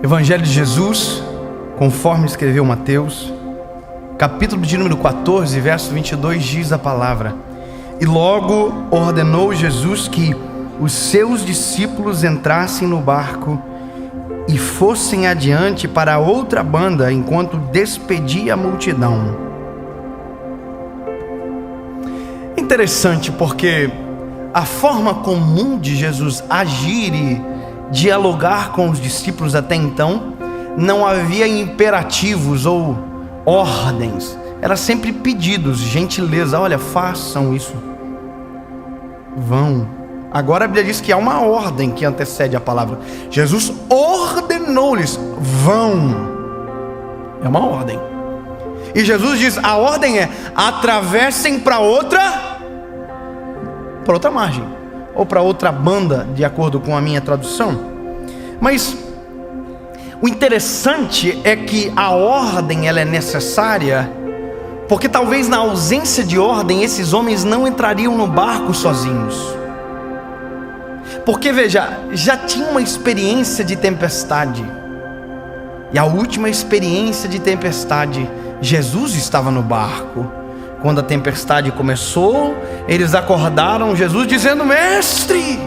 Evangelho de Jesus, conforme escreveu Mateus, capítulo de número 14, verso 22, diz a palavra: E logo ordenou Jesus que os seus discípulos entrassem no barco e fossem adiante para a outra banda, enquanto despedia a multidão. Interessante, porque a forma comum de Jesus agir e dialogar com os discípulos até então, não havia imperativos ou ordens, era sempre pedidos, gentileza. Olha, façam isso, vão. Agora a Bíblia diz que há uma ordem que antecede a palavra. Jesus ordenou-lhes: vão. É uma ordem. E Jesus diz: a ordem é: atravessem para outra margem, ou para outra banda, de acordo com a minha tradução. Mas o interessante é que a ordem ela é necessária, porque talvez na ausência de ordem esses homens não entrariam no barco sozinhos. Porque veja, já tinha uma experiência de tempestade, e a última experiência de tempestade, Jesus estava no barco. Quando a tempestade começou, eles acordaram Jesus dizendo: mestre,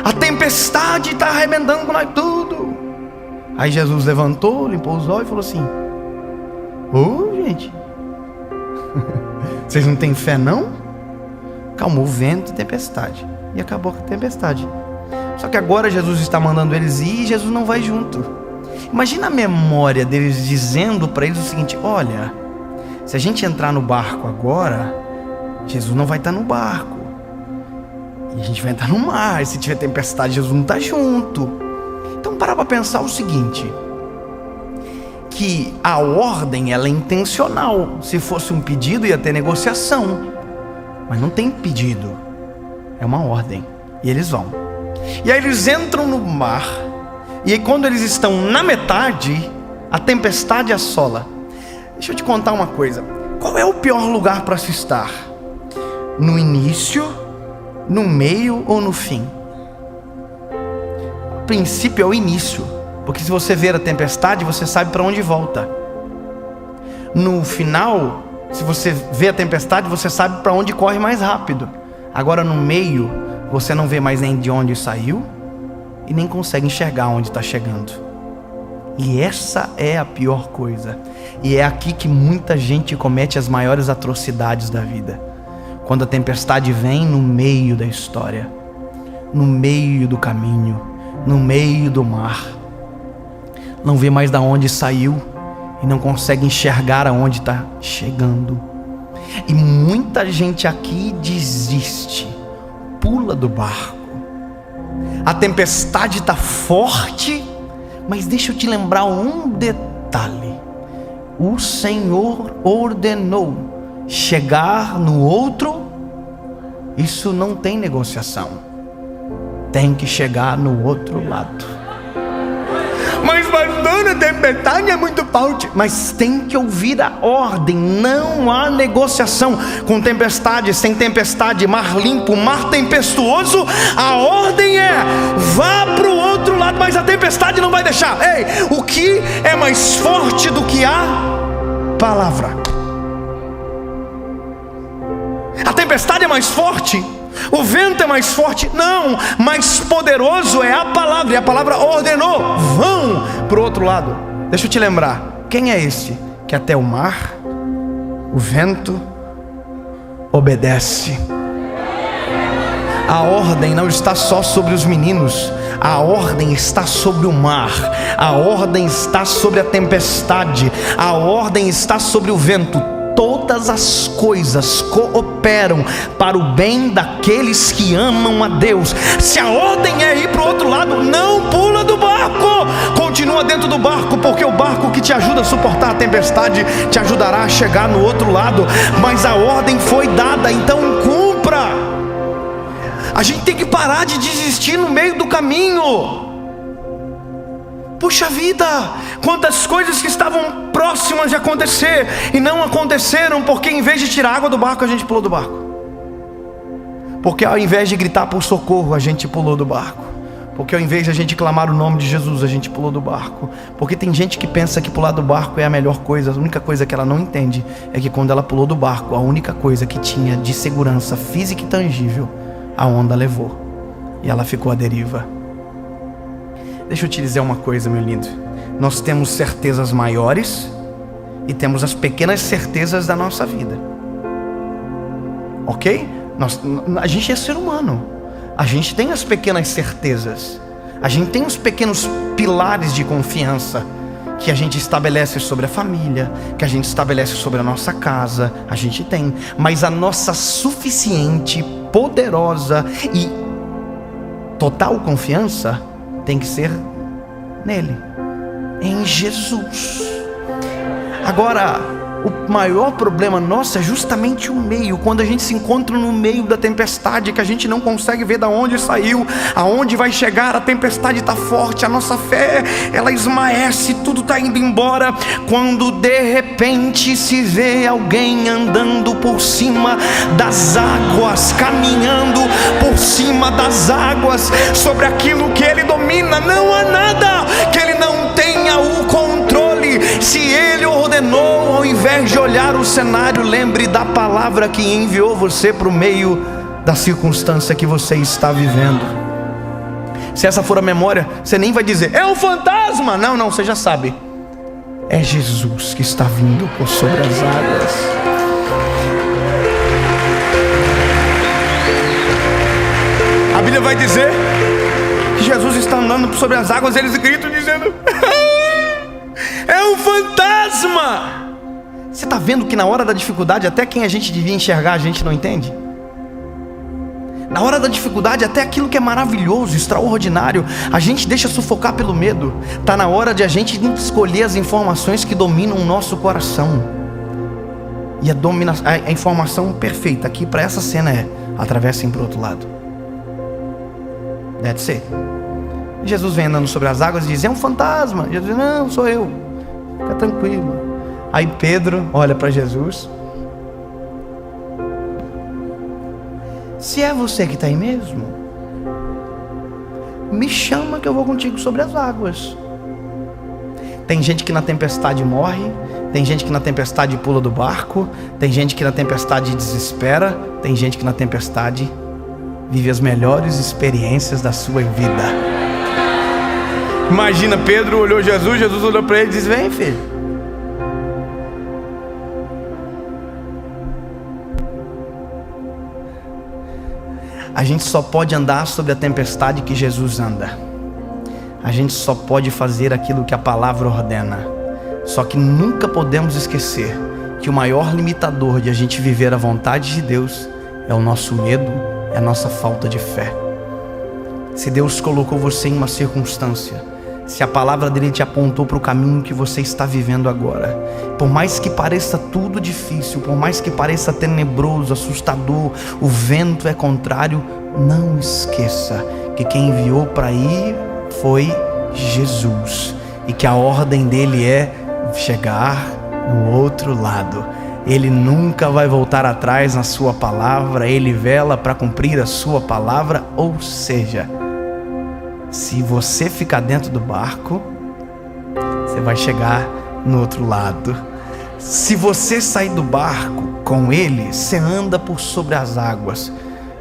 a tempestade está arrebentando com nós tudo. Aí Jesus levantou, limpou os olhos e falou assim: gente, vocês não têm fé não? Calmou o vento e tempestade, e acabou com a tempestade. Só que agora Jesus está mandando eles ir e Jesus não vai junto. Imagina a memória deles dizendo para eles o seguinte: olha, se a gente entrar no barco agora, Jesus não vai estar no barco, e a gente vai entrar no mar, e se tiver tempestade, Jesus não está junto. Então para pensar o seguinte, que a ordem ela é intencional. Se fosse um pedido ia ter negociação, mas não tem pedido, é uma ordem, e eles vão. E aí eles entram no mar, e aí quando eles estão na metade, a tempestade assola. Deixa eu te contar uma coisa: qual é o pior lugar para se estar? No início, no meio ou no fim? O princípio é o início, porque se você ver a tempestade, você sabe para onde volta. No final, se você vê a tempestade, você sabe para onde corre mais rápido. Agora no meio, você não vê mais nem de onde saiu e nem consegue enxergar onde está chegando. E essa é a pior coisa. E é aqui que muita gente comete as maiores atrocidades da vida. Quando a tempestade vem no meio da história, no meio do caminho, no meio do mar, não vê mais de onde saiu e não consegue enxergar aonde está chegando. E muita gente aqui desiste, pula do barco. A tempestade está forte, mas deixa eu te lembrar um detalhe: o Senhor ordenou chegar no outro. Isso não tem negociação, tem que chegar no outro lado. Mas pastor, a tempestade é muito forte. Mas tem que ouvir a ordem, não há negociação. Com tempestade, sem tempestade, mar limpo, mar tempestuoso, a ordem é: vá para o outro lado. Mas a tempestade não vai deixar. Ei, o que é mais forte do que a palavra? A tempestade é mais forte, o vento é mais forte? Não, mais poderoso é a palavra. E a palavra ordenou: vão para o outro lado. Deixa eu te lembrar, quem é esse que até o mar, o vento obedece? A ordem não está só sobre os meninos, a ordem está sobre o mar, a ordem está sobre a tempestade, a ordem está sobre o vento. Todas as coisas cooperam para o bem daqueles que amam a Deus. Se a ordem é ir para o outro lado, não pula do barco, continua dentro do barco, porque o barco que te ajuda a suportar a tempestade te ajudará a chegar no outro lado. Mas a ordem foi dada, então cumpra. A gente tem que parar de desistir no meio do caminho. Puxa vida, quantas coisas que estavam próximas de acontecer e não aconteceram, porque em vez de tirar água do barco, a gente pulou do barco. Porque ao invés de gritar por socorro, a gente pulou do barco. Porque ao invés de a gente clamar o nome de Jesus, a gente pulou do barco. Porque tem gente que pensa que pular do barco é a melhor coisa. A única coisa que ela não entende é que quando ela pulou do barco, a única coisa que tinha de segurança física e tangível, a onda levou. E ela ficou à deriva. Deixa eu te dizer uma coisa, meu lindo. Nós temos certezas maiores e temos as pequenas certezas da nossa vida. Ok? A gente é ser humano. A gente tem as pequenas certezas. A gente tem os pequenos pilares de confiança que a gente estabelece sobre a família, que a gente estabelece sobre a nossa casa. A gente tem. Mas a nossa suficiente, poderosa e total confiança tem que ser nele, em Jesus. Agora, o maior problema nosso é justamente o meio. Quando a gente se encontra no meio da tempestade, que a gente não consegue ver de onde saiu, aonde vai chegar, a tempestade está forte, a nossa fé, ela esmaece, tudo está indo embora. Quando de repente se vê alguém andando por cima das águas, caminhando por cima das águas, sobre aquilo que ele domina, não há nada que ele não tenha o controle. Se ele ordenou, ao invés de olhar o cenário, lembre da palavra que enviou você para o meio da circunstância que você está vivendo. Se essa for a memória, você nem vai dizer, é um fantasma. Não, você já sabe. É Jesus que está vindo por sobre as águas. A Bíblia vai dizer que Jesus está andando por sobre as águas, eles gritam dizendo, é um fantasma. Você está vendo que na hora da dificuldade, até quem a gente devia enxergar, a gente não entende? Na hora da dificuldade, até aquilo que é maravilhoso, extraordinário, a gente deixa sufocar pelo medo. Está na hora de a gente escolher as informações que dominam o nosso coração. E a informação perfeita aqui para essa cena é: atravessem para o outro lado. That's it. Jesus vem andando sobre as águas e diz, é um fantasma. Jesus diz, não, sou eu, fica tranquilo. Aí Pedro olha para Jesus, se é você que está aí mesmo, me chama que eu vou contigo sobre as águas. Tem gente que na tempestade morre, tem gente que na tempestade pula do barco, tem gente que na tempestade desespera, tem gente que na tempestade vive as melhores experiências da sua vida. Imagina, Pedro olhou Jesus, Jesus olhou para ele e disse, vem filho. A gente só pode andar sobre a tempestade que Jesus anda. A gente só pode fazer aquilo que a palavra ordena. Só que nunca podemos esquecer que o maior limitador de a gente viver a vontade de Deus é o nosso medo, é a nossa falta de fé. Se Deus colocou você em uma circunstância, se a palavra dele te apontou para o caminho que você está vivendo agora, por mais que pareça tudo difícil, por mais que pareça tenebroso, assustador, o vento é contrário, não esqueça que quem enviou para ir foi Jesus, e que a ordem dele é chegar no outro lado. Ele nunca vai voltar atrás na sua palavra, ele vela para cumprir a sua palavra. Ou seja, se você ficar dentro do barco, você vai chegar no outro lado. Se você sair do barco com ele, você anda por sobre as águas.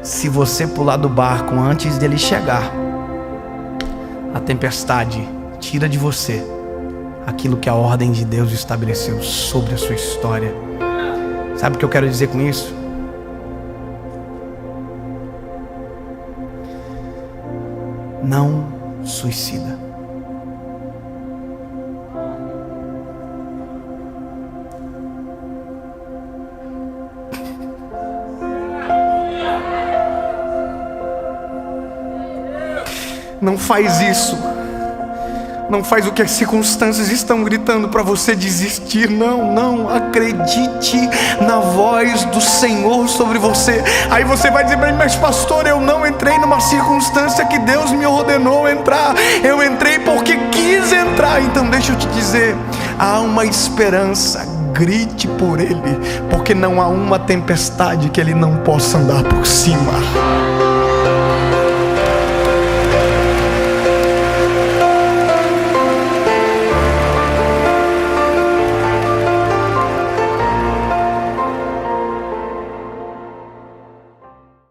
Se você pular do barco antes dele chegar, a tempestade tira de você aquilo que a ordem de Deus estabeleceu sobre a sua história. Sabe o que eu quero dizer com isso? Não suicida. Não faz isso. Não faz o que as circunstâncias estão gritando para você desistir. Não, acredite na voz do Senhor sobre você. Aí você vai dizer, mas pastor, eu não entrei numa circunstância que Deus me ordenou entrar. Eu entrei porque quis entrar. Então deixa eu te dizer, há uma esperança. Grite por Ele, porque não há uma tempestade que Ele não possa andar por cima.